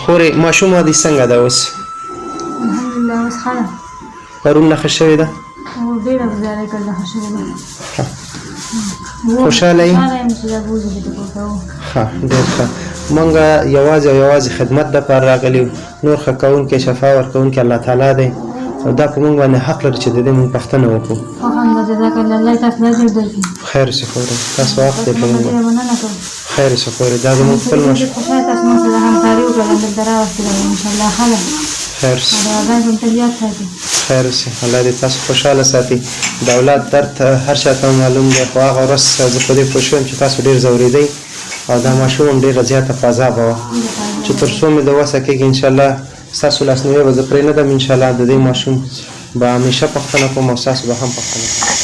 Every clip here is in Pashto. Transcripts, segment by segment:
خورې ماشومه دې څنګه ده اوس؟ الحمدلله اوس ښه ده. پرون نښه شوې ده؟ ډېره زیاده کړله ښه شوې ده. خوشحاله یې؟ خوشحاله یم چې دا بوځي چې په کوو. ښه ډېر ښه. موږ یوازې او یوازې خدمت دپاره راغلي یو. نور ښه کوونکی شفا ورکوونکی الله تعالی دی او دا په موږ باندې حق لري چې د دې موږ پوښتنه وکړو. ښه خنده جزاک الله. الله تاسو له اجر درکړي. خیر شي خورې تاسو وخت دی په موږ ډېره مننه کوم. خیر شي خورې دا زموږ خپل ډېر خوشحاله تاسو موږ سره همکاري وکړه دلته راوستله انشاءالله ښه ده. خیر شي دعاګانې به مو تل یاد ساتي. خیر شي الله دې تاسو خوشحاله ساتي. د اولاد درد هر چا ته معلوم دی خو هغه ورځ زه په دې پوه شوم چې تاسو ډېر ځورېدئ او دا ماشوم هم ډېره زیاته فضابه وه چې تر څو مې د وسه کېږي انشاءالله ستاسو لاسنیوی به زه پرې نه دم انشاءالله د دې ماشوم به همیشه پوښتنه کوم او ستاسو به هم پوښتنه کوم.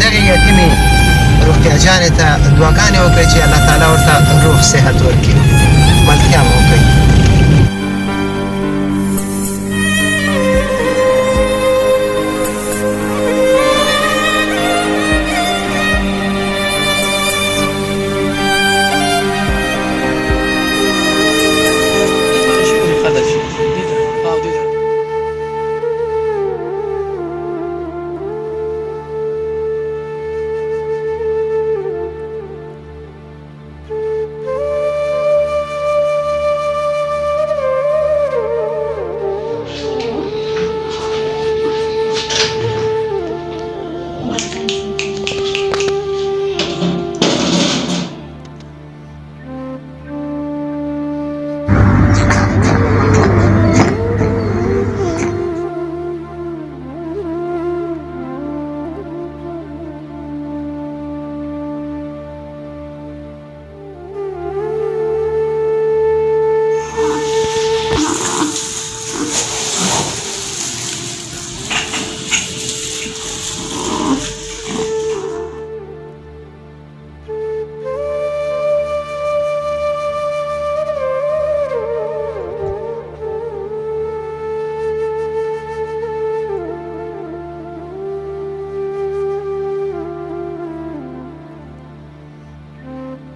دغې یتیمې روغتیا جانې ته دعاګانې وکړئ چې الله تعالی ورته روغ صحت ورکړي. ملتیا مو وکړئ.